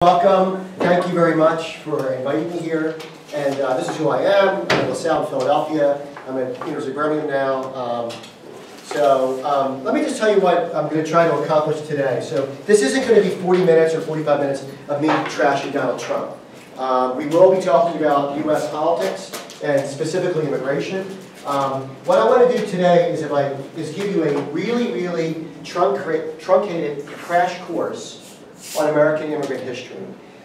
Welcome. Thank you very much for inviting me here. And this is who I am. I'm in Salle, Philadelphia. I'm at University of Birmingham now. Let me just tell you what I'm going to try to accomplish today. So this isn't going to be 40 minutes or 45 minutes of me trashing Donald Trump. We will be talking about U.S. politics and specifically immigration. What I want to do today is give you a really truncated crash course on American immigrant history.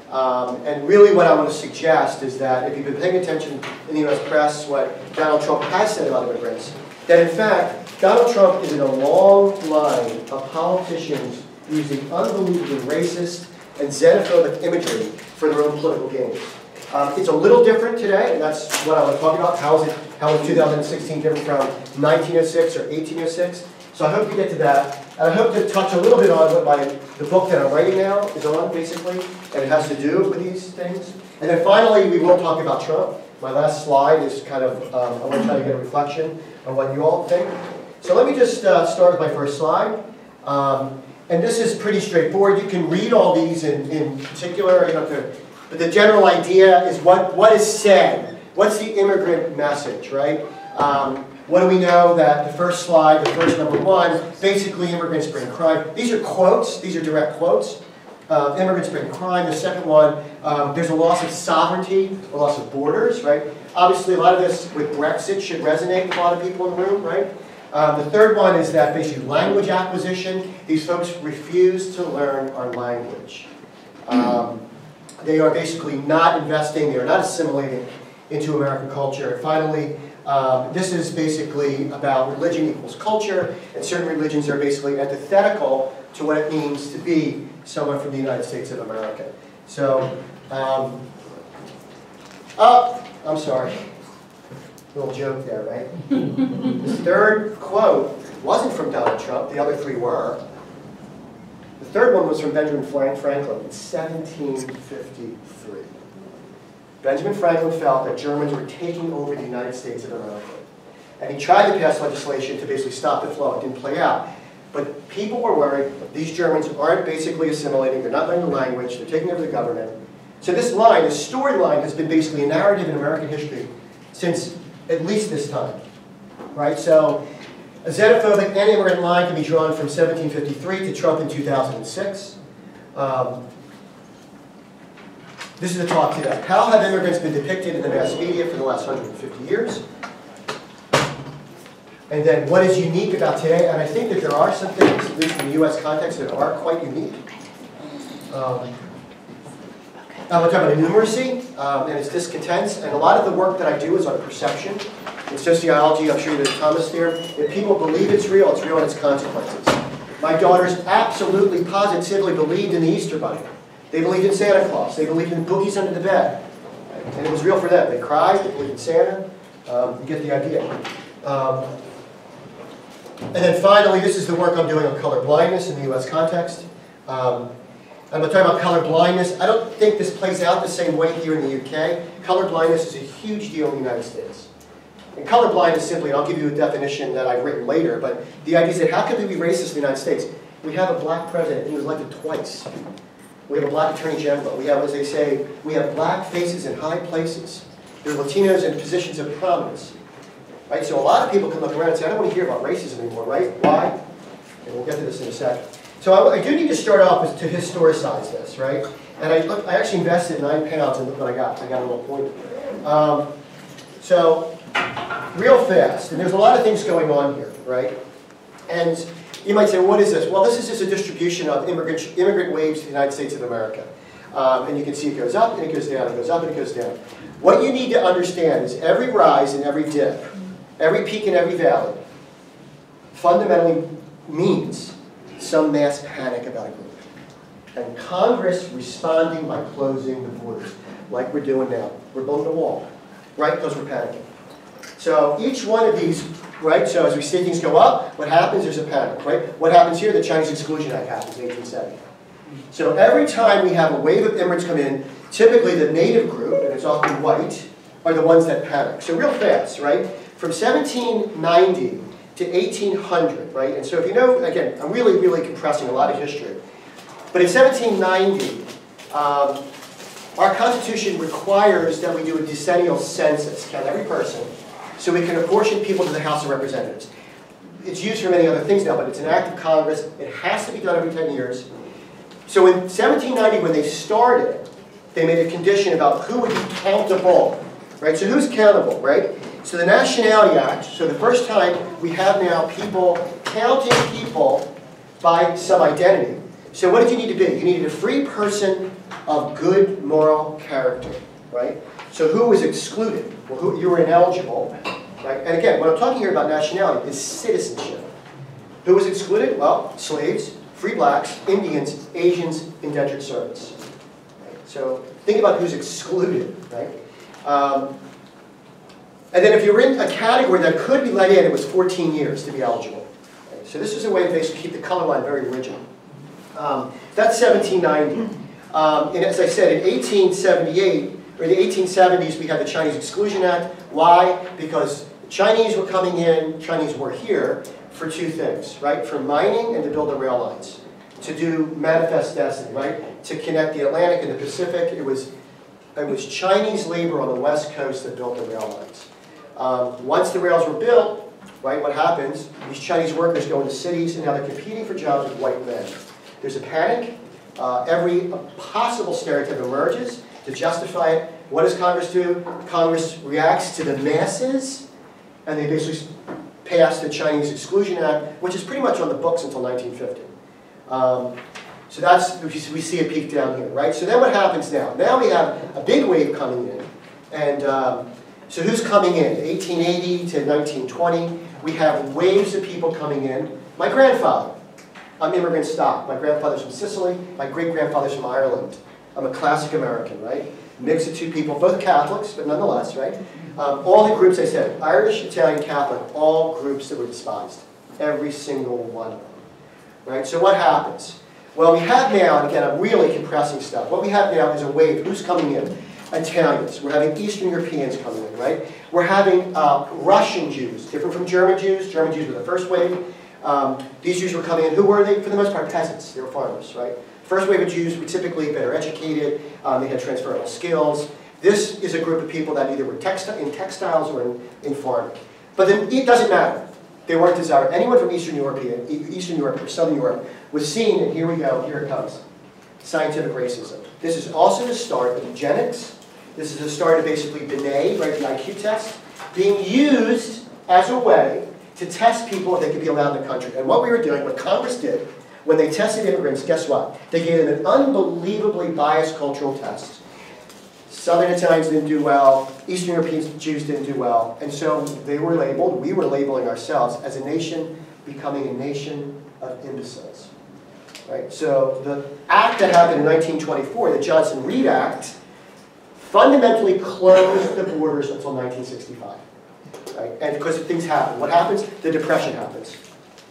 And really what I want to suggest is that if you've been paying attention in the U.S. press, what Donald Trump has said about immigrants, that in fact, Donald Trump is in a long line of politicians using unbelievably racist and xenophobic imagery for their own political gains. It's a little different today, and that's what I want to talk about. How is 2016 different from 1906 or 1806? So I hope you get to that. And I hope to touch a little bit on what the book that I'm writing now is on, basically, and it has to do with these things. And then finally, we will talk about Trump. My last slide is kind of, I want to try to get a reflection on what you all think. So let me just start with my first slide. And this is pretty straightforward. You can read all these in particular, you know, but the general idea is what is said. What's the immigrant message, right? What do we know? That the first slide, the first number one, basically immigrants bring crime. These are quotes, these are direct quotes. Immigrants bring crime. The second one, there's a loss of sovereignty, a loss of borders, right? Obviously a lot of this with Brexit should resonate with a lot of people in the room, right? The third one is that basically language acquisition. These folks refuse to learn our language. They are basically not investing, they are not assimilating into American culture. And finally, this is basically about religion equals culture, and certain religions are basically antithetical to what it means to be someone from the United States of America. So, I'm sorry. Little joke there, right? This third quote wasn't from Donald Trump, the other three were. The third one was from Benjamin Franklin in 1753. Benjamin Franklin felt that Germans were taking over the United States of America. And he tried to pass legislation to basically stop the flow. It didn't play out. But people were worried these Germans aren't basically assimilating, they're not learning the language, they're taking over the government. So this line, this storyline, has been basically a narrative in American history since at least this time. Right? So a xenophobic anti-immigrant line can be drawn from 1753 to Trump in 2006. This is the talk today. How have immigrants been depicted in the mass media for the last 150 years? And then what is unique about today? And I think that there are some things, at least in the U.S. context, that are quite unique. I'm going to talk about numeracy and its discontents. And a lot of the work that I do is on perception. In sociology, I'm sure there's Thomas theorem. If people believe it's real in its consequences. My daughters absolutely, positively believed in the Easter Bunny. They believed in Santa Claus. They believed in boogies under the bed. And it was real for them. They cried, they believed in Santa. You get the idea. And then finally, this is the work I'm doing on color blindness in the U.S. context. I'm going to talk about color blindness. I don't think this plays out the same way here in the UK. Color blindness is a huge deal in the United States. And color blindness simply, and I'll give you a definition that I've written later, but the idea is that how can we be racist in the United States? We have a black president who was elected twice. We have a black attorney general. We have, as they say, we have black faces in high places. There are Latinos in positions of prominence. Right? So a lot of people can look around and say, I don't want to hear about racism anymore, right? Why? And we'll get to this in a second. So I do need to start off with to historicize this, right? And I actually invested 9 pounds, and look what I got. I got a little point. So real fast, and there's a lot of things going on here, right? And you might say, what is this? Well, this is just a distribution of immigrant waves to the United States of America. And you can see it goes up, and it goes down, it goes up, and it goes down. What you need to understand is every rise and every dip, every peak and every valley, fundamentally means some mass panic about a group. And Congress responding by closing the borders, like we're doing now. We're building a wall, right? Because we're panicking. So each one of these, right, so as we see things go up, what happens? There's a panic, right? What happens here? The Chinese Exclusion Act happens in 1870. So every time we have a wave of immigrants come in, typically the native group, and it's often white, are the ones that panic. So real fast, right? From 1790 to 1800, right? And so if you know, again, I'm really compressing a lot of history. But in 1790, Our Constitution requires that we do a decennial census, count every person, so we can apportion people to the House of Representatives. It's used for many other things now, but it's an act of Congress. It has to be done every 10 years. So in 1790, when they started, they made a condition about who would be countable, right? So who's countable, right? So the Nationality Act, so the first time we have now people counting people by some identity. So what did you need to be? You needed a free person of good moral character, right? So who was excluded? Well, you were ineligible, right? And again, what I'm talking here about nationality is citizenship. Who was excluded? Well, slaves, free blacks, Indians, Asians, indentured servants. Right? So think about who's excluded, right? And then if you were in a category that could be let in, it was 14 years to be eligible. Right? So this was a way to basically keep the color line very rigid. That's 1790. And as I said, in 1878, or in the 1870s, we had the Chinese Exclusion Act. Why? Because the Chinese were coming in, Chinese were here, for two things, right? For mining and to build the rail lines. To do manifest destiny, right? To connect the Atlantic and the Pacific. It was Chinese labor on the West Coast that built the rail lines. Once the rails were built, right, what happens? These Chinese workers go into cities and now they're competing for jobs with white men. There's a panic. Every possible stereotype emerges to justify it. What does Congress do? Congress reacts to the masses, and they basically pass the Chinese Exclusion Act, which is pretty much on the books until 1950. So that's, we see a peak down here, right? So then what happens now? Now we have a big wave coming in. And so who's coming in? 1880 to 1920, we have waves of people coming in. My grandfather. I'm immigrant stock. My grandfather's from Sicily. My great-grandfather's from Ireland. I'm a classic American, right? Mix of two people, both Catholics, but nonetheless, right? All the groups I said, Irish, Italian, Catholic, all groups that were despised. Every single one of them, right? So what happens? Well, we have now, and again, I'm really compressing stuff. What we have now is a wave. Who's coming in? Italians. We're having Eastern Europeans coming in, right? We're having Russian Jews, different from German Jews. German Jews were the first wave. These Jews were coming in. Who were they? For the most part, peasants. They were farmers, right? First wave of Jews were typically better educated. They had transferable skills. This is a group of people that either were in textiles or in farming. But then it doesn't matter. They weren't desired. Anyone from Eastern Europe or Southern Europe was seen, and here we go, here it comes. Scientific racism. This is also the start of eugenics. This is the start of basically Binet, right, the IQ test, being used as a way to test people if they could be allowed in the country. And what we were doing, what Congress did, when they tested immigrants, guess what? They gave them an unbelievably biased cultural test. Southern Italians didn't do well, Eastern European Jews didn't do well, and so they were labeled, we were labeling ourselves as a nation becoming a nation of imbeciles. Right? So the act that happened in 1924, the Johnson-Reed Act, fundamentally closed the borders until 1965. Right? And because things happen. What happens? The Depression happens.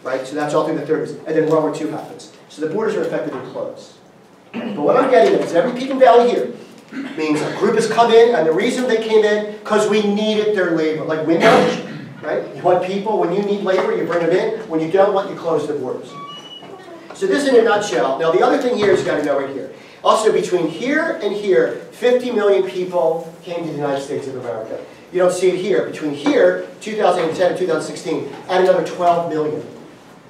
Right? So that's all through the 30s. And then World War II happens. So the borders are effectively closed. But what I'm getting at is every peak and valley here means a group has come in, and the reason they came in, because we needed their labor. Like windows, right? You want people, when you need labor, you bring them in. When you don't want, you close the borders. So this in a nutshell. Now the other thing here is you got to know right here. Also between here and here, 50 million people came to the United States of America. You don't see it here. Between here, 2010 and 2016, add another 12 million.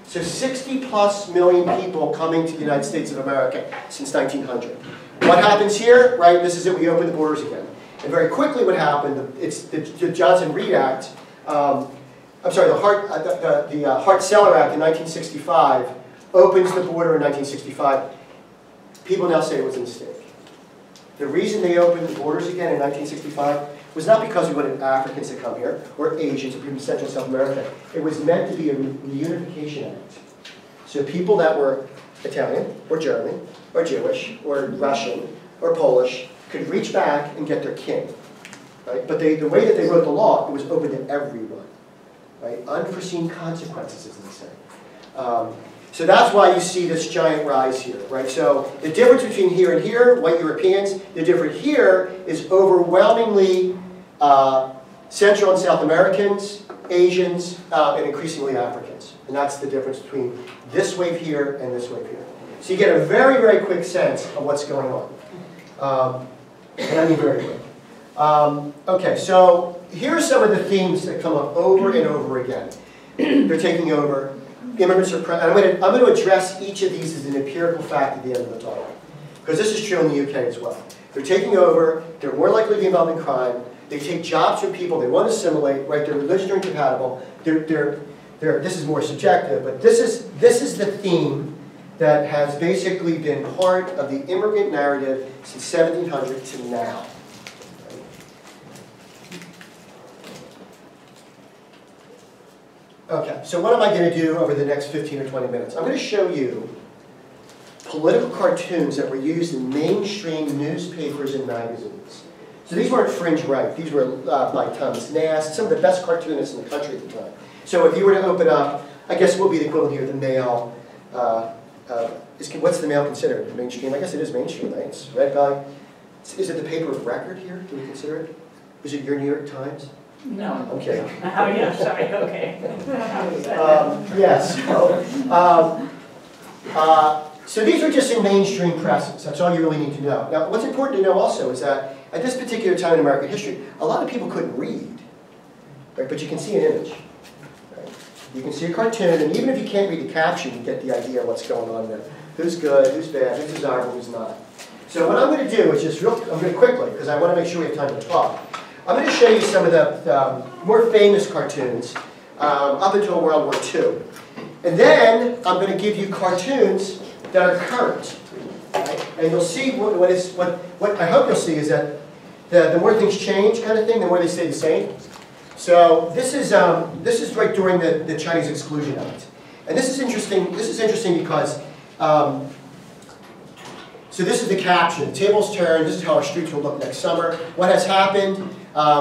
So 60+ million people coming to the United States of America since 1900. What happens here, right? This is it, we open the borders again. And very quickly what happened, it's the Johnson-Reed Act, I'm sorry, the Hart-Celler Act in 1965 opens the border in 1965. People now say it was a mistake. The reason they opened the borders again in 1965 was not because we wanted Africans to come here, or Asians, or people from Central and South America. It was meant to be a reunification act. So people that were Italian, or German, or Jewish, or Russian, or Polish could reach back and get their kin. Right? But the way that they wrote the law, it was open to everyone. Right? Unforeseen consequences, as they say. So that's why you see this giant rise here, right? So the difference between here and here, white Europeans, the difference here is overwhelmingly Central and South Americans, Asians, and increasingly Africans. And that's the difference between this wave here and this wave here. So you get a very, very quick sense of what's going on. And I mean very quick. Okay, so here are some of the themes that come up over and over again. They're taking over. Immigrants are I'm going to address each of these as an empirical fact at the end of the talk, because this is true in the UK as well. They're taking over. They're more likely to be involved in crime. They take jobs from people they want to assimilate. Right? Their religions are incompatible. This is more subjective, but this is the theme that has basically been part of the immigrant narrative since 1700 to now. Okay, so what am I going to do over the next 15 or 20 minutes? I'm going to show you political cartoons that were used in mainstream newspapers and magazines. So these weren't fringe right. These were like Thomas Nast, some of the best cartoonists in the country at the time. So if you were to open up, I guess what would be the equivalent here, the Mail. What's the Mail considered? Mainstream? I guess it is mainstream, right? It's read by. Is it the paper of record here? Do we consider it? Is it your New York Times? No. Okay. Oh, yeah, sorry, okay. Yes. So these were just in mainstream presses. That's all you really need to know. Now, what's important to know also is that at this particular time in American history, a lot of people couldn't read, right? But you can see an image. Right? You can see a cartoon, and even if you can't read the caption, you get the idea of what's going on there. Who's good, who's bad, who's desirable, who's not. So what I'm going to do is just I'm going to quickly, because I want to make sure we have time to talk. I'm going to show you some of the more famous cartoons up until World War II. And then I'm going to give you cartoons that are current. Right? And you'll see what I hope you'll see is that the more things change kind of thing, the more they stay the same. So this is right during the Chinese Exclusion Act. And this is interesting. This is interesting because so this is the caption. The tables turn. This is how our streets will look next summer. What has happened?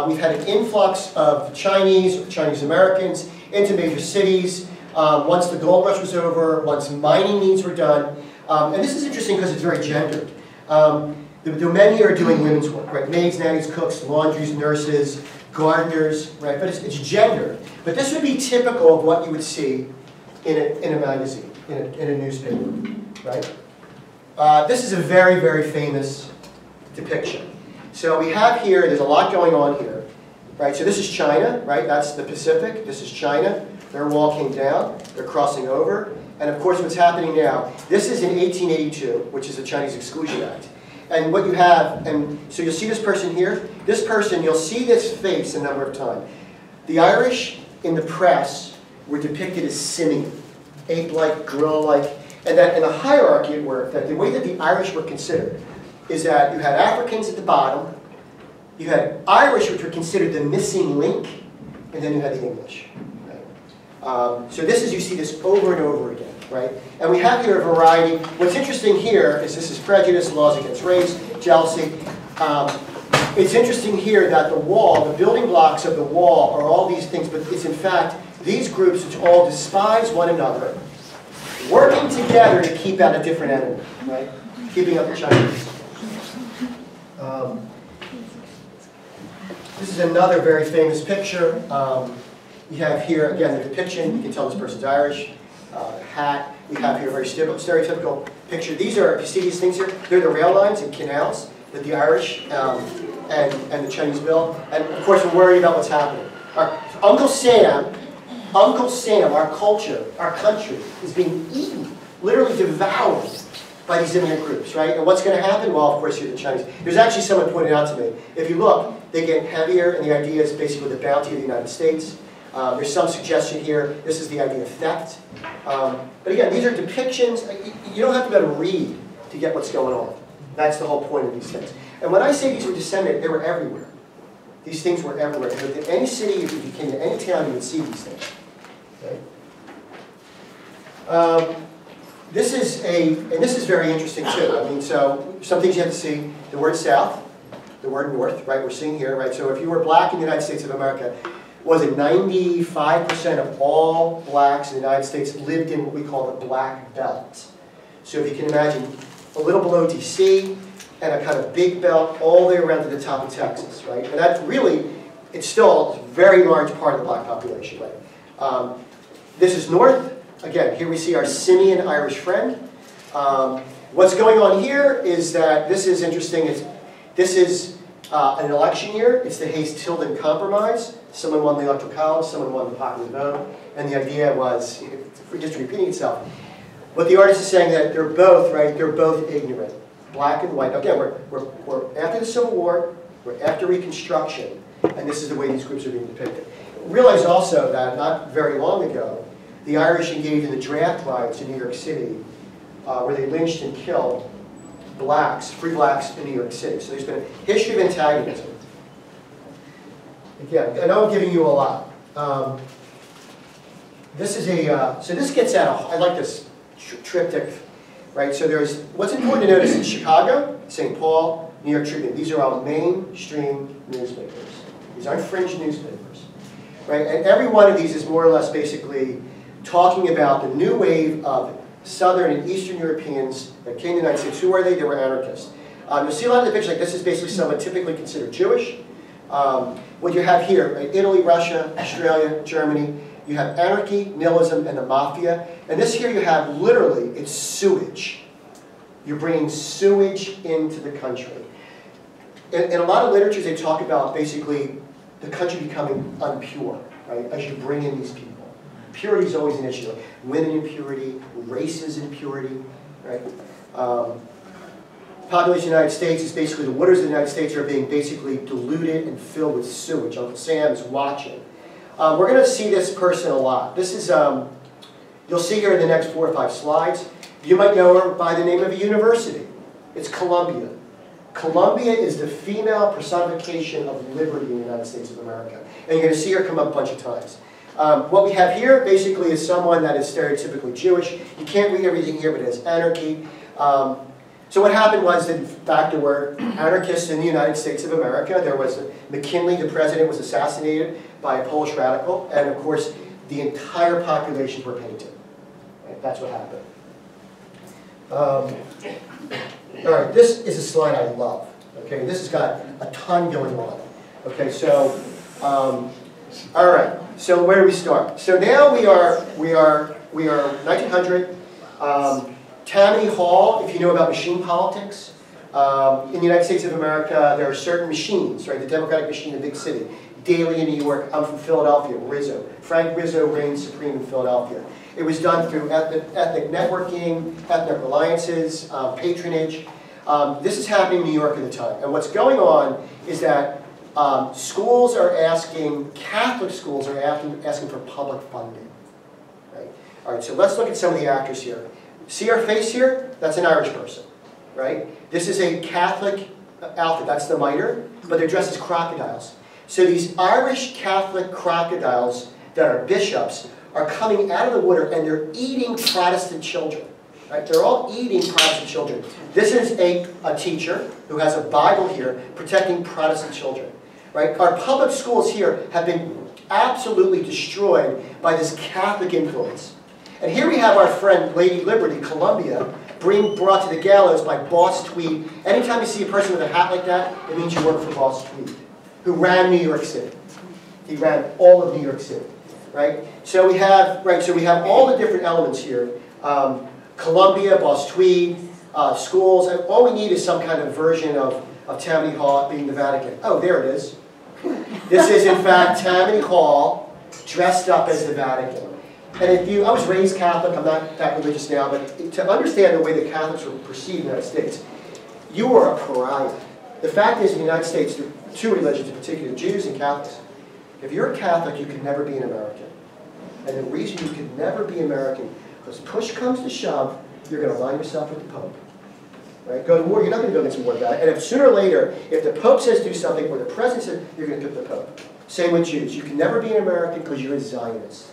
We've had an influx of Chinese Americans into major cities. Once the gold rush was over, once mining needs were done. And this is interesting because it's very gendered. The men here are doing women's work, right? Maids, nannies, cooks, laundries, nurses, gardeners, right? But it's gendered. But this would be typical of what you would see in a magazine, in a newspaper, right? This is a very, very famous depiction. So we have here, there's a lot going on here, right? So this is China, right? That's the Pacific. This is China. Their wall came down. They're crossing over. And of course, what's happening now, this is in 1882, which is the Chinese Exclusion Act. And what you have, and so you'll see this person here. This person, you'll see this face a number of times. The Irish in the press were depicted as simian, ape-like, gorilla-like, and that in the hierarchy at work, that the way that the Irish were considered is that you had Africans at the bottom, you had Irish, which were considered the missing link, and then you had the English. Right? So this is, you see this over and over again, right? And we have here a variety. What's interesting here is this is prejudice, laws against race, jealousy. It's interesting here that the wall, the building blocks of the wall are all these things, but it's in fact these groups which all despise one another, working together to keep out a different enemy, right? Keeping up the Chinese. This is another very famous picture. You have here, again, the depiction. You can tell this person's Irish. Hat. We have here a very stereotypical picture. These are, if you see these things here, they're the rail lines and canals that the Irish and the Chinese built. And of course, we're worried about what's happening. Uncle Sam, our culture, our country, is being eaten, literally devoured by these immigrant groups, right? And what's going to happen? Well, of course, you're the Chinese. There's actually someone pointed out to me, if you look, they get heavier, and the idea is basically the bounty of the United States. There's some suggestion here. This is the idea of theft. But again, these are depictions. You don't have to be able to read to get what's going on. That's the whole point of these things. And when I say these were disseminated, they were everywhere. These things were everywhere. In any city, if you came to any town, you would see these things. Okay? This is very interesting too. I mean, so some things you have to see. The word South, the word North, right? We're seeing here, right? So if you were black in the United States of America, was it 95% of all blacks in the United States lived in what we call the Black Belt. So if you can imagine, a little below DC, and a kind of big belt all the way around to the top of Texas, right? And that's really, it's still a very large part of the black population, right? This is North. Again, here we see our simian Irish friend. What's going on here is that this is interesting. This is an election year. It's the Hayes-Tilden Compromise. Someone won the Electoral College, someone won the popular vote, and the idea was, for history repeating itself, what the artist is saying that they're both, right, they're both ignorant, black and white. Again, we're after the Civil War, we're after Reconstruction, and this is the way these groups are being depicted. Realize also that not very long ago, the Irish engaged in the draft riots in New York City, where they lynched and killed blacks, free blacks in New York City. So there's been a history of antagonism. Again, I know I'm giving you a lot. This is so this gets at, I like this triptych, right? So there's, what's important to notice in Chicago, St. Paul, New York Tribune, these are all mainstream newspapers. These aren't fringe newspapers, right? And every one of these is more or less basically talking about the new wave of Southern and Eastern Europeans that came to the United States. Who are they? They were anarchists. You'll see a lot of the pictures, like this is basically someone typically considered Jewish. What you have here, right? Italy, Russia, Australia, Germany, you have anarchy, nihilism, and the mafia. And this here you have literally, it's sewage. You're bringing sewage into the country. In a lot of literatures, they talk about basically the country becoming unpure, right? As you bring in these people. Purity is always an issue. Like women impurity, races impurity, right? Population of the United States is basically the waters of the United States are being basically diluted and filled with sewage. Uncle Sam is watching. We're going to see this person a lot. This is, you'll see here in the next 4 or 5 slides. You might know her by the name of a university. It's Columbia. Columbia is the female personification of liberty in the United States of America. And you're going to see her come up a bunch of times. What we have here basically is someone that is stereotypically Jewish. You can't read everything here, but it has anarchy. So what happened was that, in fact, there were anarchists in the United States of America. There was McKinley, the president, was assassinated by a Polish radical, and of course, the entire population were painted. Right? That's what happened. All right, this is a slide I love. Okay, this has got a ton going on. Okay, so all right. So where do we start? So now we are 1900. Tammany Hall, if you know about machine politics, in the United States of America, there are certain machines, right? The Democratic machine in a big city. Daley in New York, I'm from Philadelphia, Rizzo. Frank Rizzo reigns supreme in Philadelphia. It was done through ethnic networking, ethnic alliances, patronage. This is happening in New York at the time. And what's going on is that schools are asking, Catholic schools are asking for public funding. Right? All right, so let's look at some of the actors here. See our face here? That's an Irish person, right? This is a Catholic outfit. That's the mitre, but they're dressed as crocodiles. So these Irish Catholic crocodiles that are bishops are coming out of the water and they're eating Protestant children. Right? They're all eating Protestant children. This is a teacher who has a Bible here protecting Protestant children. Right? Our public schools here have been absolutely destroyed by this Catholic influence. And here we have our friend Lady Liberty, Columbia, brought to the gallows by Boss Tweed. Anytime you see a person with a hat like that, it means you work for Boss Tweed, who ran New York City. He ran all of New York City, right? So we have all the different elements here. Columbia, Boss Tweed, schools. And all we need is some kind of version of Tammany Hall being the Vatican. Oh, there it is. This is, in fact, Tammany Hall dressed up as the Vatican. And I was raised Catholic, I'm not that religious now, but to understand the way the Catholics were perceived in the United States, you were a pariah. The fact is, in the United States, there are 2 religions in particular, Jews and Catholics. If you're a Catholic, you can never be an American. And the reason you can never be American, because push comes to shove, you're going to align yourself with the Pope. Right? Go to war, you're not going to go against war with that. And if sooner or later, if the Pope says do something, or the President says, you're going to pick the Pope. Same with Jews. You can never be an American because you're a Zionist.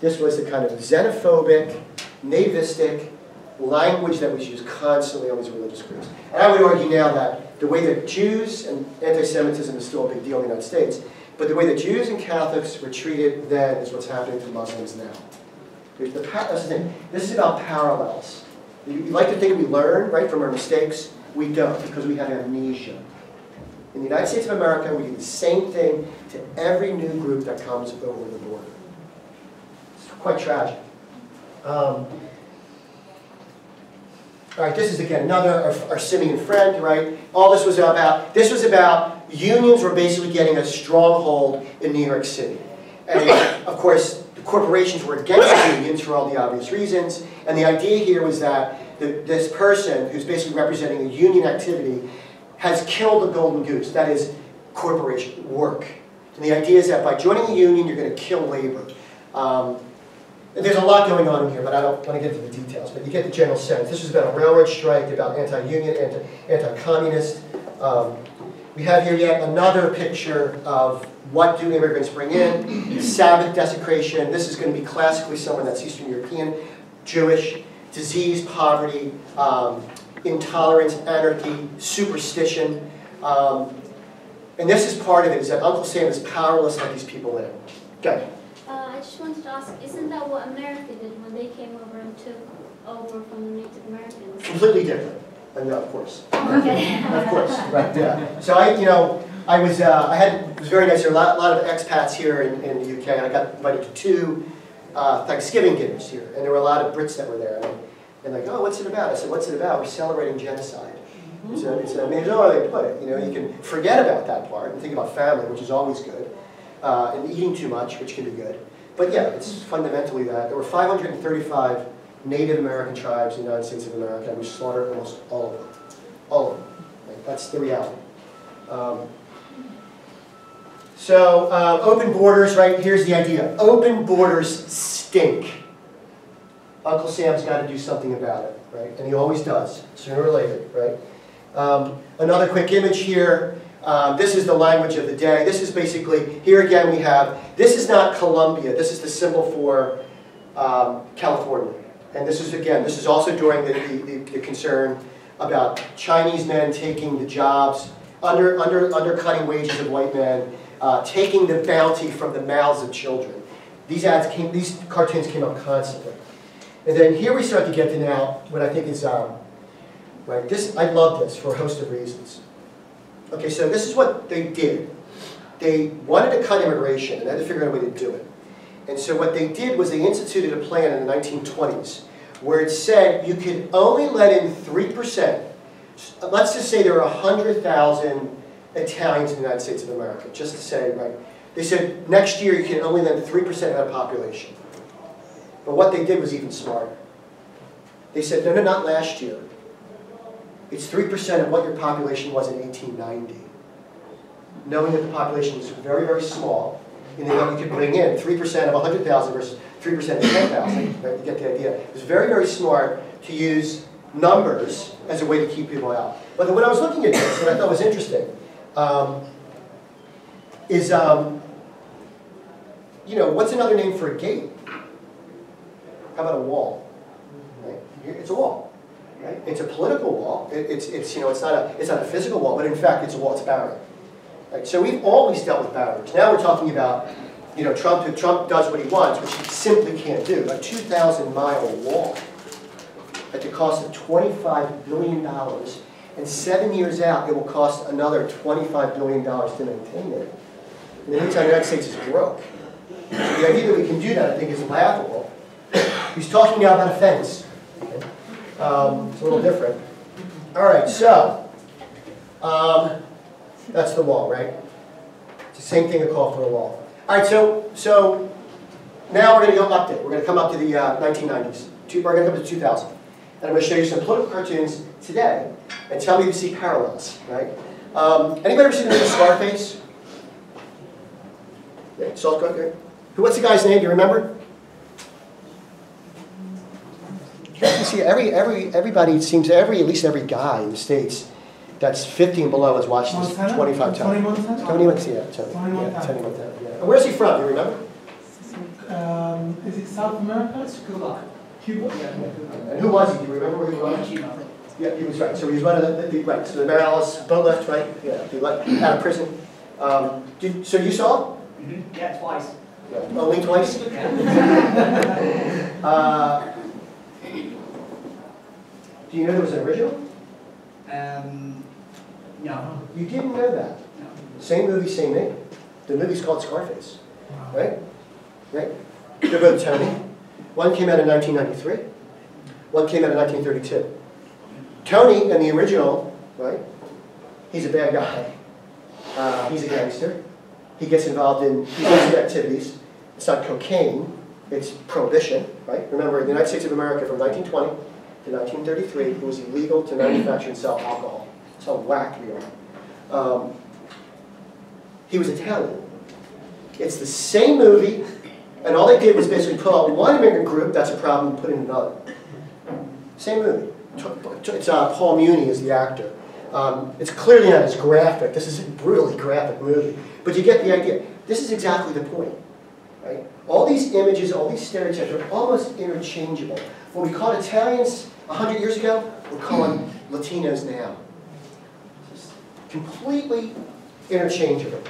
This was the kind of xenophobic, nativistic language that was used constantly on these religious groups. And I would argue now that the way that Jews and anti-Semitism is still a big deal in the United States, but the way that Jews and Catholics were treated then is what's happening to Muslims now. That's the thing. This is about parallels. You like to think we learn, right, from our mistakes. We don't, because we have amnesia. In the United States of America, we do the same thing to every new group that comes over the border. Quite tragic. All right, this is again another our simian friend, right? All this was about unions were basically getting a stronghold in New York City. And of course, the corporations were against unions for all the obvious reasons. And the idea here was that this person, who's basically representing a union activity, has killed the golden goose. That is, corporation work. And the idea is that by joining a union, you're going to kill labor. There's a lot going on in here, but I don't want to get into the details. But you get the general sense. This was about a railroad strike, about anti-union, anti-communist. We have here yet another picture of what do immigrants bring in. Sabbath desecration. This is going to be classically someone that's Eastern European, Jewish. Disease, poverty, intolerance, anarchy, superstition. And this is part of it, is that Uncle Sam is powerless to let these people in. Okay. I just wanted to ask, isn't that what America did when they came over and took over from the Native Americans? Completely different. No, of course. Okay. Of course, right, yeah. So I was very nice. There were a lot of expats here in the UK, and I got invited to 2 Thanksgiving dinners here, and there were a lot of Brits that were there. And like, oh, what's it about? I said, what's it about? We're celebrating genocide. I mean, no way to put it. You can forget about that part and think about family, which is always good, and eating too much, which can be good. But yeah, it's fundamentally that. There were 535 Native American tribes in the United States of America, and we slaughtered almost all of them. All of them. Right? That's the reality. Open borders, right? Here's the idea. Open borders stink. Uncle Sam's got to do something about it, right? And he always does, sooner or later, right? Another quick image here. This is the language of the day. This is basically, here again we have, this is not Colombia. This is the symbol for California. And this is, again, this is also during the concern about Chinese men taking the jobs, undercutting wages of white men, taking the bounty from the mouths of children. These cartoons came up constantly. And then here we start to get to now what I think is, right, I love this for a host of reasons. Okay, so this is what they did. They wanted to cut immigration, and they had to figure out a way to do it. And so what they did was they instituted a plan in the 1920s where it said you could only let in 3%. Let's just say there are 100,000 Italians in the United States of America, just to say, right? They said next year you can only let 3% of that population. But what they did was even smarter. They said, no, not last year. It's 3% of what your population was in 1890. Knowing that the population was very, very small, and then you could bring in 3% of 100,000 versus 3% of 10,000, right? You get the idea. It was very, very smart to use numbers as a way to keep people out. But when I was looking at this, what I thought was interesting is, what's another name for a gate? How about a wall? Right? It's a wall. Right? It's a political wall. It's not a physical wall, but in fact it's a wall. It's a barrier. Right? So we've always dealt with barriers. Now we're talking about Trump does what he wants, which he simply can't do. A 2,000-mile wall at the cost of $25 billion, and 7 years out it will cost another $25 billion to maintain it. In the meantime, the United States is broke. So the idea that we can do that, I think, is laughable. He's talking now about a fence. Okay? It's a little different. All right, so that's the wall, right? It's the same thing, a call for a wall. All right, so now we're going to go update. We're going to come up to the 1990s. We're going to come to 2000. And I'm going to show you some political cartoons today and tell me if you see parallels, right? Anybody ever seen the movie Scarface? Yeah, Salt Cooker. What's the guy's name? Do you remember? You see, everybody, it seems, at least every guy in the States that's 50 and below has watched this 25 times. Tony Montana, yeah. And where's he from? Do you remember? Is it South America? It's Cuba. Cuba? Yeah. And who was he? Do you remember where he was? Cuba. Yeah, he was right. So he was one of the right. So the Morales boat lift, right? Yeah, he let out of prison. So you saw? Mm-hmm. Yeah, twice. Yeah. Only twice? Do you know there was an original? No. You didn't know that? No. Same movie, same name. The movie's called Scarface. Right? Right? They're both Tony. One came out in 1993. One came out in 1932. Tony, in the original, right, he's a bad guy. He's a gangster. He gets involved in illicit activities. It's not cocaine, it's prohibition, right? Remember, in the United States of America from 1920 to 1933, it was illegal to manufacture and sell alcohol. That's how whack we are. He was Italian. It's the same movie, and all they did was basically pull out one immigrant group, that's a problem, and put in another. Same movie. It's Paul Muni is the actor. It's clearly not as graphic. This is a brutally graphic movie. But you get the idea. This is exactly the point. Right? All these images, all these stereotypes are almost interchangeable. What we called Italians 100 years ago, we're calling Latinos now. Just completely interchangeable.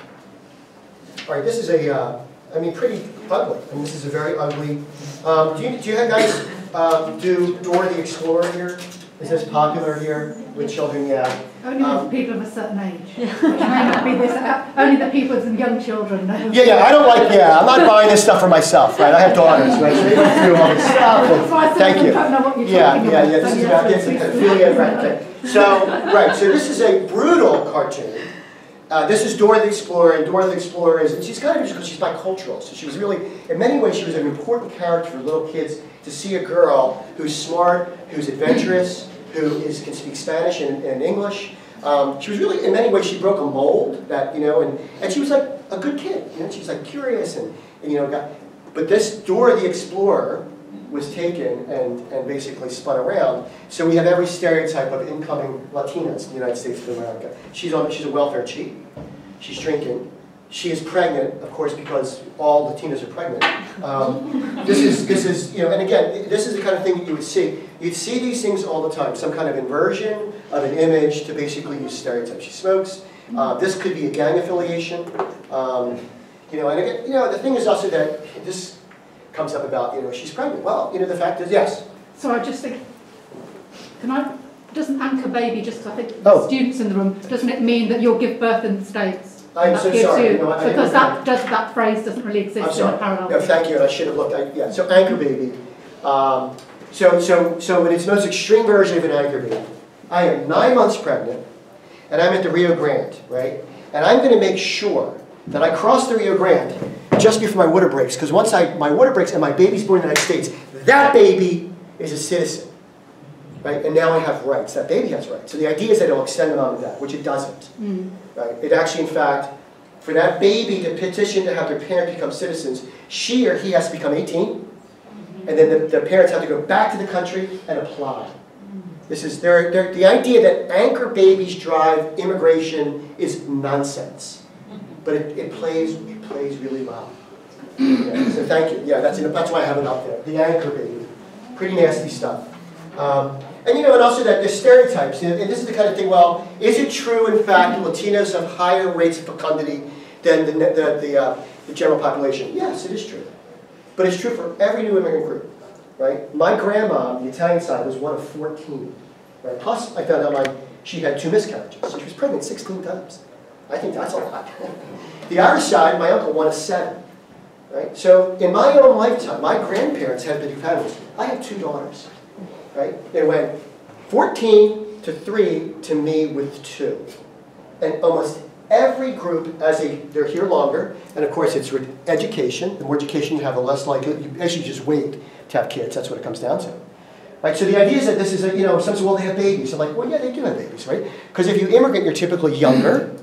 All right, this is a, I mean, pretty ugly. I mean, this is a very ugly. Do you guys do Dora the Explorer here? Is this popular here with children? Yeah. Only with people of a certain age. Which may not be this. Only the people with young children know. Yeah, I don't like. Yeah, I'm not buying this stuff for myself, right? I have daughters, right? So they go through all this stuff. That's why I said Thank you. don't know what you're Yeah. talking about. This is about this pedophilia, right? Okay. So, right. So this is a brutal cartoon. This is Dora the Explorer, and Dora the Explorer is, and she's kind of interesting because she's bicultural. So she was really, in many ways, she was an important character for little kids to see a girl who's smart, who's adventurous, who can speak Spanish and English. She was really, in many ways, she broke a mold that, you know, and she was like a good kid. You know, she was like curious and you know, but this Dora the Explorer was taken and basically spun around. So we have every stereotype of incoming Latinas in the United States of America. She's a welfare cheat. She's drinking. She is pregnant, of course, because all Latinas are pregnant. This is, you know, and again, this is the kind of thing that you would see. You'd see these things all the time. Some kind of inversion of an image to basically use stereotypes. She smokes. This could be a gang affiliation. You know, and again, you know, the thing is also that this comes up about, you know, she's pregnant. Well, you know, the fact is, yes. So I just think, doesn't anchor baby, just because I think students in the room, doesn't it mean that you'll give birth in the States? I'm so sorry. You know, because that phrase doesn't really exist in a parallel. No, thank you, and I should have looked. Yeah, so anchor baby. So in its most extreme version of an anchor baby, I am 9 months pregnant, and I'm at the Rio Grande, right? And I'm going to make sure that I cross the Rio Grande just before my water breaks, because once my water breaks and my baby's born in the United States, that baby is a citizen, right? And now I have rights. That baby has rights. So the idea is that it'll extend it on to that, which it doesn't. Right? It actually, in fact, for that baby to petition to have their parent become citizens, she or he has to become 18, and then the parents have to go back to the country and apply. This is the idea that anchor babies drive immigration is nonsense, but it plays really well. Yeah, so thank you. Yeah, that's why I have it up there. The anchor baby, pretty nasty stuff. And you know, and also that the stereotypes, and this is the kind of thing, well, is it true, in fact, that Latinos have higher rates of fecundity than the general population? Yes, it is true. But it's true for every new immigrant group, right? My grandma, on the Italian side, was one of 14, right? Plus, I found out she had 2 miscarriages, so she was pregnant 16 times. I think that's a lot. The Irish side, my uncle, one of 7, right? So in my own lifetime, my grandparents had big families. I have 2 daughters. Right? They went 14 to 3 to me with 2. And almost every group, they're here longer, and of course it's education. The more education you have, the less likely, you actually just wait to have kids. That's what it comes down to. Right? So the idea is that this is, you know, some say, well, they have babies. I'm like, well, yeah, they do have babies, right? Because if you immigrant, you're typically younger.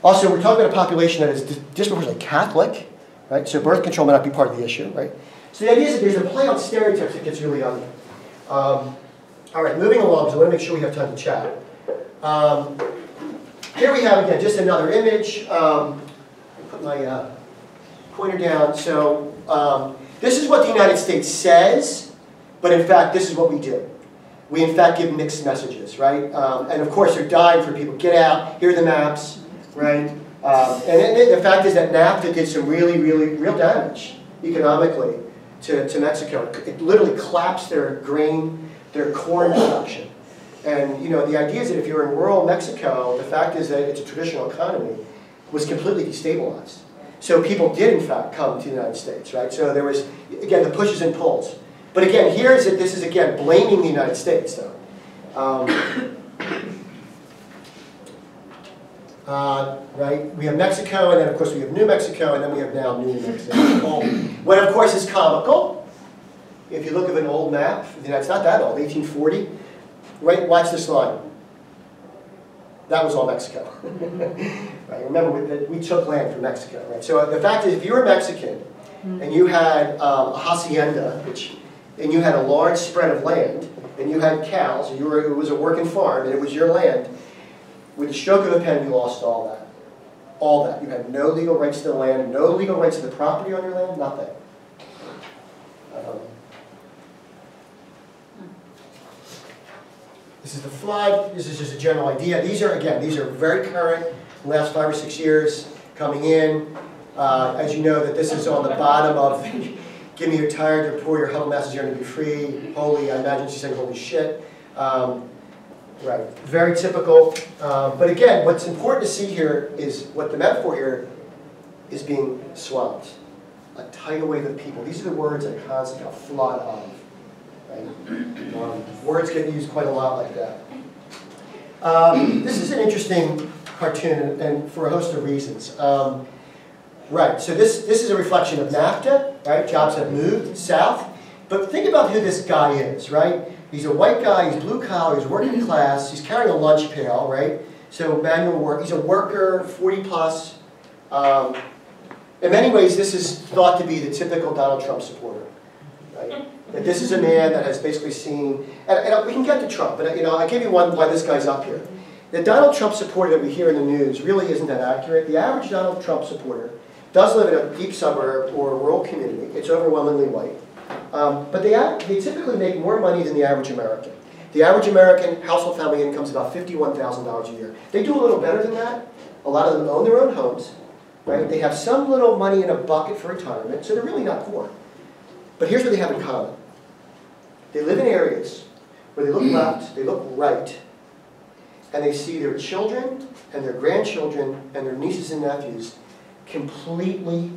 Also, we're talking about a population that is disproportionately Catholic, right? So birth control may not be part of the issue, right? So the idea is that there's a play on stereotypes that gets really ugly. All right, moving along, so I want to make sure we have time to chat. Here we have, again, just another image. Put my pointer down. So this is what the United States says, but in fact, this is what we do. We, in fact, give mixed messages, right? And of course, they're dying for people. Get out, here are the maps, right? And the fact is that NAFTA did some real damage economically to Mexico. It literally collapsed their corn production. And you know, the idea is that if you're in rural Mexico, the fact is that it's a traditional economy, was completely destabilized. So people did in fact come to the United States, right? So there was, again, the pushes and pulls. But again, this is again blaming the United States though. right? We have Mexico, and then of course we have New Mexico, and then we have now New Mexico. What of course is comical, if you look at an old map, it's not that old, 1840, right? Watch this line. That was all Mexico. Right? Remember, we took land from Mexico, right? So the fact is, if you were Mexican, and you had a hacienda, and you had a large spread of land, and you had cows, and it was a working farm, and it was your land, with the stroke of a pen, you lost all that. All that. You had no legal rights to the land, no legal rights to the property on your land, nothing. This is the flood. This is just a general idea. These are very current, the last 5 or 6 years coming in. As you know, that this is on the bottom of the give me your tired, your poor, your huddled masses yearning to be free. Holy, I imagine she's saying holy shit. Right, very typical. But again, what's important to see here is what the metaphor here is being swamped. A tidal wave of people. These are the words that constantly a flood of. Right? Words get used quite a lot like that. This is an interesting cartoon, and for a host of reasons. Right, so this is a reflection of NAFTA, right? Jobs have moved south. But think about who this guy is, right? He's a white guy, he's blue collar, he's working class, he's carrying a lunch pail, right? So manual work, he's a worker, 40 plus. In many ways, this is thought to be the typical Donald Trump supporter, right? That this is a man that has basically seen, and we can get to Trump, but I give you one why this guy's up here. The Donald Trump supporter that we hear in the news really isn't that accurate. The average Donald Trump supporter does live in a deep suburb or a rural community. It's overwhelmingly white. But they typically make more money than the average American. The average American household family income is about $51,000 a year. They do a little better than that. A lot of them own their own homes. Right? They have some little money in a bucket for retirement, so they're really not poor. But here's what they have in common. They live in areas where they look left, they look right, and they see their children and their grandchildren and their nieces and nephews completely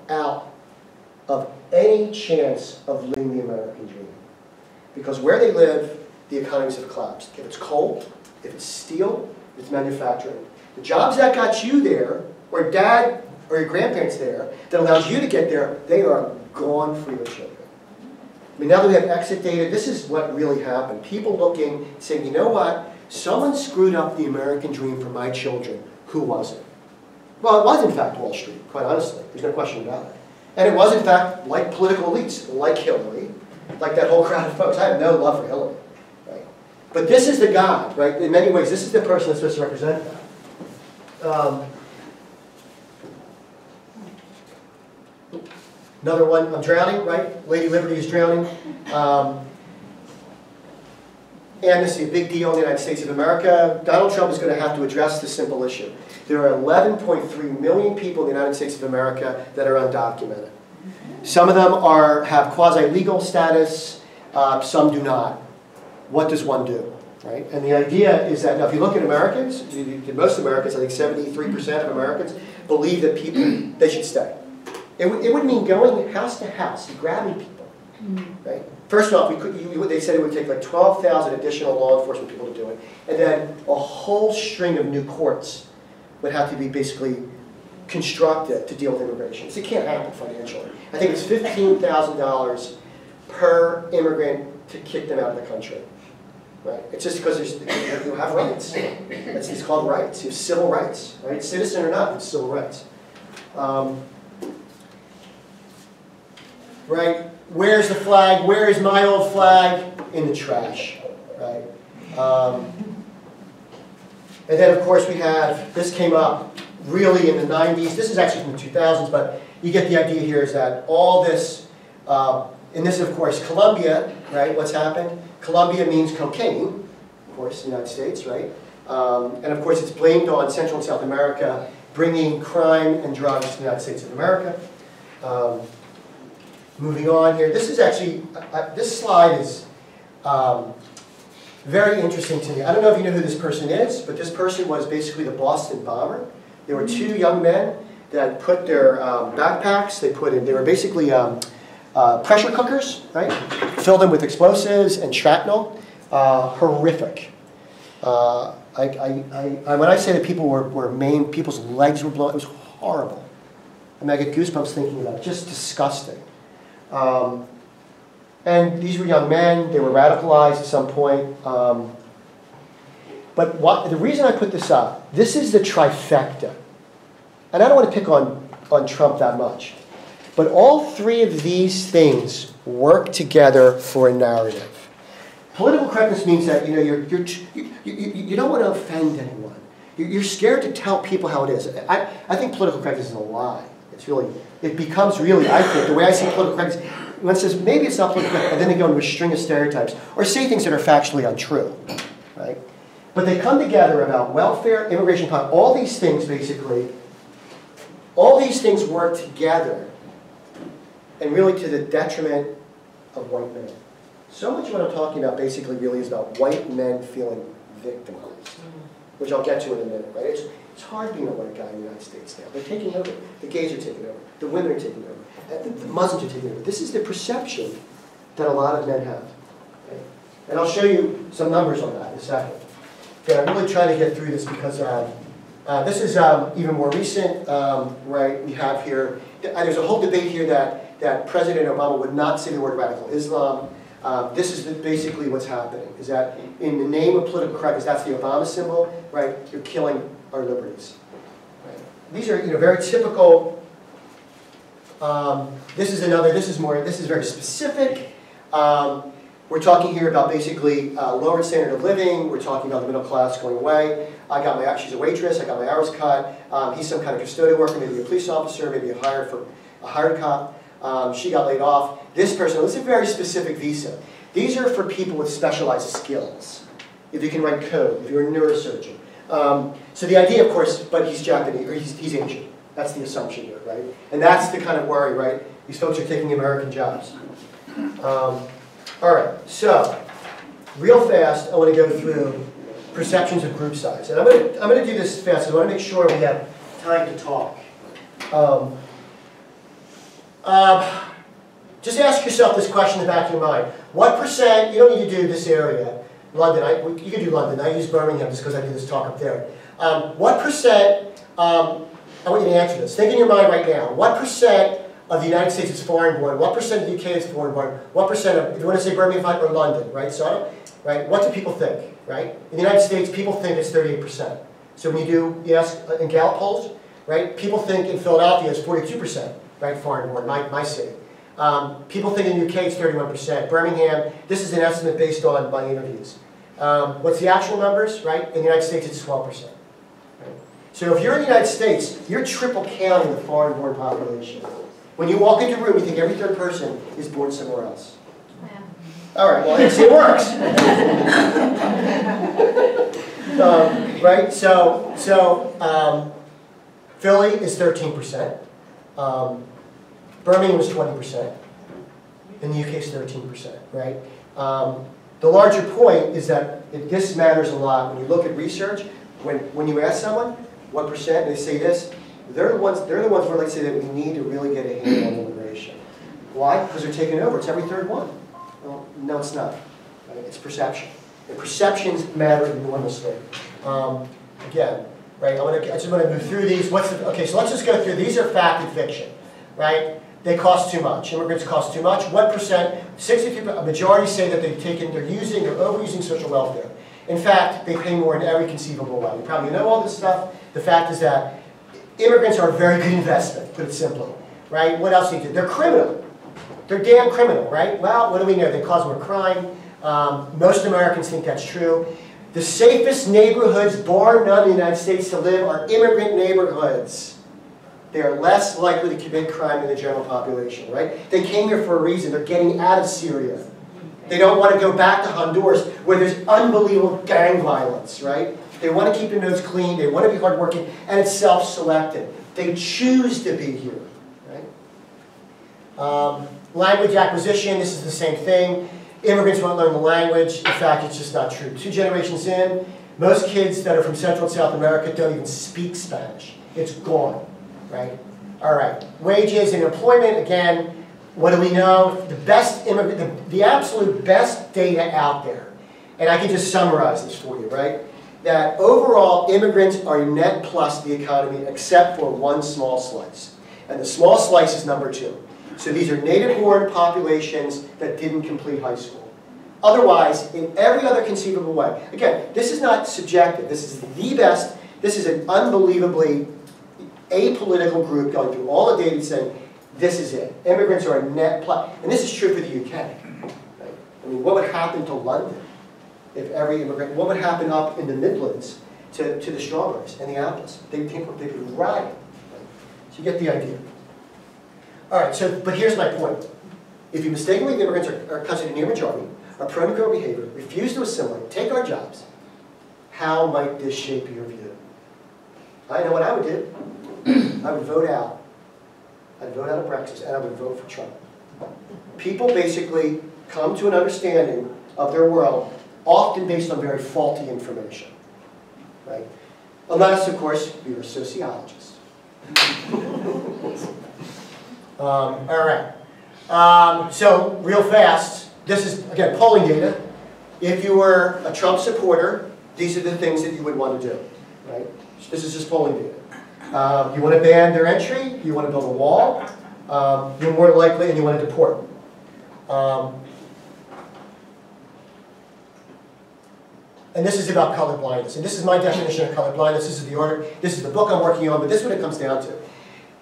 out of any chance of living the American dream. Because where they live, the economies have collapsed. If it's coal, if it's steel, if it's manufacturing. The jobs that got you there, or dad or your grandparents there, that allows you to get there, they are gone for your children. I mean, now that we have exit data, this is what really happened. People looking, saying, you know what? Someone screwed up the American dream for my children. Who was it? Well, it was in fact Wall Street, quite honestly. There's no question about it. And it was in fact like political elites, like Hillary, like that whole crowd of folks. I have no love for Hillary. Right? But this is the guy, right? In many ways, this is the person that's supposed to represent that. Another one, I'm drowning, right? Lady Liberty is drowning. And this is a big deal in the United States of America. Donald Trump is going to have to address this simple issue. There are 11.3 million people in the United States of America that are undocumented. Some of them have quasi-legal status, some do not. What does one do? Right? And the idea is that, now if you look at Americans, most Americans, I think 73% of Americans, believe that they should stay. It would mean going house to house, grabbing people. Right? First off, they said it would take like 12,000 additional law enforcement people to do it. And then a whole string of new courts would have to be basically constructed to deal with immigration. So it can't happen financially. I think it's $15,000 per immigrant to kick them out of the country. Right? It's just because you have rights. It's called rights. You have civil rights. Right? Citizen or not, it's civil rights. Right? Where's the flag? Where is my old flag? In the trash. Right? And then, of course, we have, this came up really in the 90s. This is actually from the 2000s, but you get the idea here is that all this, and this is, of course, Colombia, right? What's happened? Colombia means cocaine, of course, in the United States, right? And, of course, it's blamed on Central and South America, bringing crime and drugs to the United States of America. Moving on here, this is actually, this slide is very interesting to me. I don't know if you know who this person is, but this person was basically the Boston bomber. There were two young men that put their backpacks, they were basically pressure cookers, right? Filled them with explosives and shrapnel. Horrific. When I say that people were maimed, people's legs were blown, it was horrible. I mean, I get goosebumps thinking about it, just disgusting. And these were young men, they were radicalized at some point. But the reason I put this up, this is the trifecta. And I don't want to pick on Trump that much. But all three of these things work together for a narrative. Political correctness means that you don't want to offend anyone. You're scared to tell people how it is. I think political correctness is a lie. It becomes really, I think, the way I see political correctness, one says maybe it's not political correctness, and then they go into a string of stereotypes, or say things that are factually untrue, right? But they come together about welfare, immigration, all these things basically, all these things work together, and really to the detriment of white men. So much of what I'm talking about basically really is about white men feeling victimized, which I'll get to in a minute, right? It's hard being a white guy in the United States now. They're taking over. The gays are taking over. The women are taking over. The Muslims are taking over. This is the perception that a lot of men have. Okay? And I'll show you some numbers on that in a second. Okay, I'm really trying to get through this because this is even more recent, right? We have here, there's a whole debate here that President Obama would not say the word radical Islam. This is basically what's happening, is that in the name of political correctness, that's the Obama symbol, right? You're killing our liberties. Right? These are very typical. This is very specific. We're talking here about basically lowered standard of living. We're talking about the middle class going away. She's a waitress. I got my hours cut. He's some kind of custodial worker, maybe a police officer, maybe a hired cop. She got laid off. This is a very specific visa. These are for people with specialized skills. If you can write code, if you're a neurosurgeon. So the idea, of course, but he's Japanese, or he's Asian. That's the assumption here, right? And that's the kind of worry, right? These folks are taking American jobs. All right, so real fast, I want to go through perceptions of group size, and I'm going to do this fast. So I want to make sure we have time to talk. Just ask yourself this question in the back of your mind. What percent, you don't need to do this area, London, you can do London, I use Birmingham just because I do this talk up there. What percent, I want you to answer this, think in your mind right now, what percent of the United States is foreign born, what percent of the UK is foreign born, what percent of, if you want to say Birmingham or London, right? So, right, what do people think, right? In the United States, people think it's 38%. So when you ask in Gallup polls, right, people think in Philadelphia it's 42%, right, foreign born, my city. People think in the UK it's 31%. Birmingham, this is an estimate based on my interviews. What's the actual numbers, right? In the United States it's 12%. Right? So if you're in the United States, you're triple counting the foreign born population. When you walk into a room, you think every third person is born somewhere else. Yeah. All right, well, it works. Right, so Philly is 13%. Birmingham is 20%. And the UK is 13%, right? The larger point is that this matters a lot. When you look at research, when you ask someone what percent, and they say this, they're the ones where they say that we need to really get a handle on immigration. Why? Because they're taking over. It's every third one. Well, no, it's not. Right? It's perception. And perceptions matter enormously. Again, right? I just want to move through these. Okay, so let's just go through. These are fact and fiction, right? They cost too much. Immigrants cost too much. What percent? 62%. A majority say that they're overusing social welfare. In fact, they pay more in every conceivable way. You probably know all this stuff. The fact is that immigrants are a very good investment, put it simply, right? What else do you do? They're criminal. They're damn criminal, right? Well, what do we know? They cause more crime. Most Americans think that's true. The safest neighborhoods, bar none in the United States to live, are immigrant neighborhoods. They are less likely to commit crime than the general population, right? They came here for a reason. They're getting out of Syria. They don't want to go back to Honduras where there's unbelievable gang violence, right? They want to keep their nose clean. They want to be hardworking, and it's self-selected. They choose to be here, right? Language acquisition, this is the same thing. Immigrants won't learn the language. In fact, it's just not true. 2 generations in, most kids that are from Central and South America don't even speak Spanish. It's gone, right? All right, wages and employment, again, what do we know? The absolute best data out there, and I can just summarize this for you, right? that overall immigrants are a net plus to the economy except for one small slice. And the small slice is number 2. So these are native-born populations that didn't complete high school. Otherwise, in every other conceivable way, again, this is not subjective. This is the best. This is an unbelievably apolitical group going through all the data saying, this is it. Immigrants are a net plus. And this is true for the UK. Right? I mean, what would happen to London if every immigrant, what would happen up in the Midlands to the strawberries and the apples? They'd be riot. Right? So you get the idea. All right, so, but here's my point. If you mistakenly believe immigrants are considered a near majority, are prone to criminal behavior, refuse to assimilate, take our jobs, how might this shape your view? I know what I would do. I would vote out. I'd vote out of Brexit, and I would vote for Trump. People basically come to an understanding of their world, often based on very faulty information. Right? Unless, of course, you're a sociologist. All right. So, real fast, this is, again, polling data. If you were a Trump supporter, these are the things that you would want to do. Right? This is just polling data. You want to ban their entry, you want to build a wall, you're more likely, and you want to deport. And this is about color blindness. And this is my definition of color blindness. This is the book I'm working on, but this is what it comes down to.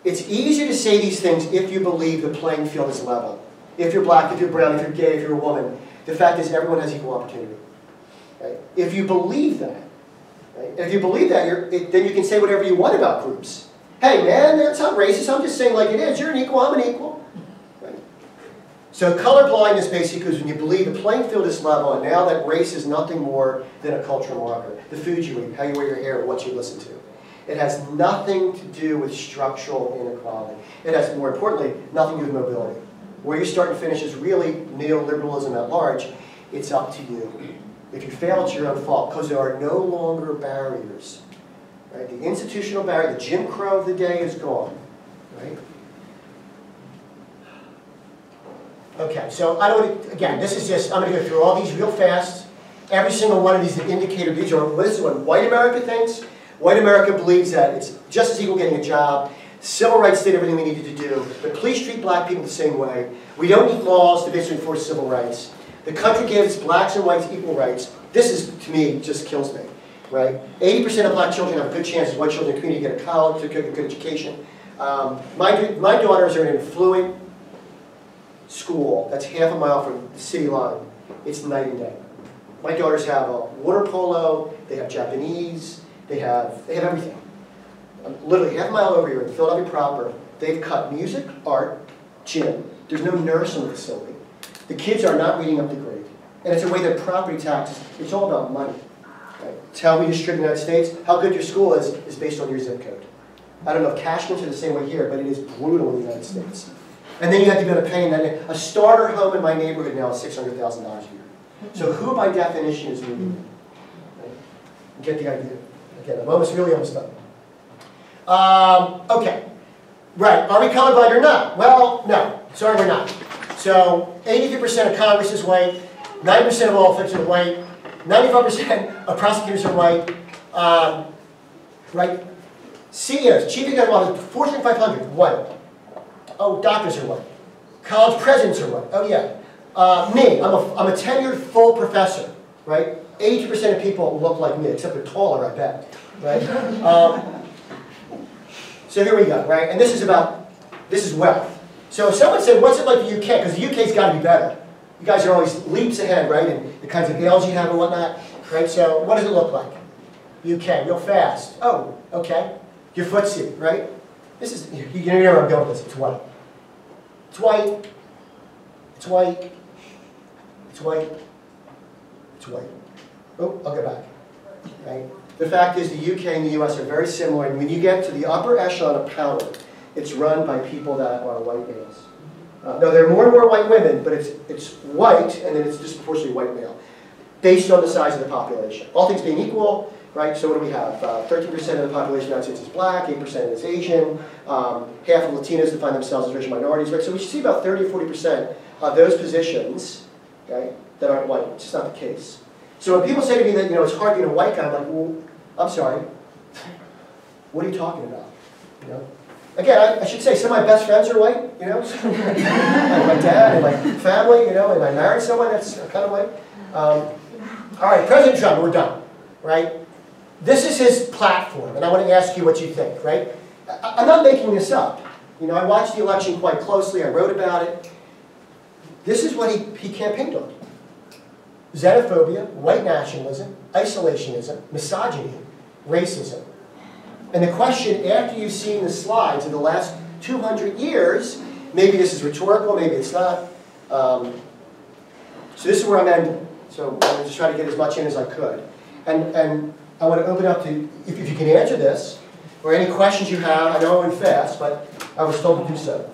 It's easy to say these things if you believe the playing field is level. If you're black, if you're brown, if you're gay, if you're a woman. The fact is everyone has equal opportunity. Right? If you believe that, right? If you believe that, then you can say whatever you want about groups. Hey man, that's not racist, I'm just saying like it is. You're an equal, I'm an equal. Right? So color blindness basically is when you believe the playing field is level and now that race is nothing more than a cultural marker. The food you eat, how you wear your hair, what you listen to. It has nothing to do with structural inequality. It has, more importantly, nothing to do with mobility. Where you start and finish is really neoliberalism at large. It's up to you. If you fail, it's your own fault, because there are no longer barriers. Right? The institutional barrier, the Jim Crow of the day is gone. Right? Okay, so I don't, again, this is just, I'm going to go through all these real fast. Every single one of these indicator, this is what white America thinks. White America believes that it's just as equal getting a job. Civil rights did everything we needed to do, but please treat black people the same way. We don't need laws to basically enforce civil rights. The country gives blacks and whites equal rights. This is, to me, just kills me. Right? 80% of black children have a good chance as white children in the community get a college, to get a good education. My daughters are in an affluent school that's half a mile from the city line. It's night and day. My daughters have a water polo, they have Japanese, they have everything. Literally half a mile over here in Philadelphia proper, they've cut music, art, gym. There's no nurse in the facility. The kids are not reading up to grade. And it's a way that property taxes, it's all about money. Right? It's how we distribute in the United States. How good your school is based on your zip code. I don't know if Cashman's are the same way here, but it is brutal in the United States. And then you have to be able to pay that. A starter home in my neighborhood now is $600,000 a year. So who by definition is moving in? Right? You get the idea. Again, I'm really almost done. Okay. Right. Are we colorblind or not? Well, no. Sorry, we're not. So 83% of Congress is white. 90% of all officials are white. 95% of prosecutors are white. Right? CEOs, chief executive officers, Fortune 500, white. Oh, doctors are white. College presidents are white. Oh, yeah. Me, I'm a tenured full professor. Right? 80% of people look like me, except they're taller, I bet. Right? So here we go, right? And this is wealth. So if someone said, what's it like the UK? Because the UK's got to be better. You guys are always leaps ahead, right? And the kinds of ails you have and whatnot, right? So what does it look like? UK, real fast. Oh, okay. Your footsie, right? This is, you know where I'm going with this. It's white. It's white. It's white. It's white. It's white. Oh, I'll go back. Right? The fact is the UK and the US are very similar, and when you get to the upper echelon of power, it's run by people that are white males. No, there are more and more white women, but it's white, and then it's disproportionately white male, based on the size of the population. All things being equal, right, so what do we have? 13% of the population of the United States is black, 8% is Asian, half of Latinos define themselves as racial minorities, right? So we see about 30 or 40% of those positions, okay, that aren't white, which is not the case. So when people say to me that, it's hard being a white guy, I'm like, well, I'm sorry. What are you talking about? Again, I should say some of my best friends are white, and my dad and my family, and I married someone that's kind of white. All right, President Trump, we're done, right? This is his platform, and I want to ask you what you think, right? I'm not making this up. I watched the election quite closely. I wrote about it. This is what he campaigned on. Xenophobia, white nationalism, isolationism, misogyny, racism. And the question, after you've seen the slides of the last 200 years, maybe this is rhetorical, maybe it's not. So this is where I'm ending. So I'm going to just try to get as much in as I could. And I want to open up to, if you can answer this, or any questions you have. I know I went fast, but I was told to do so.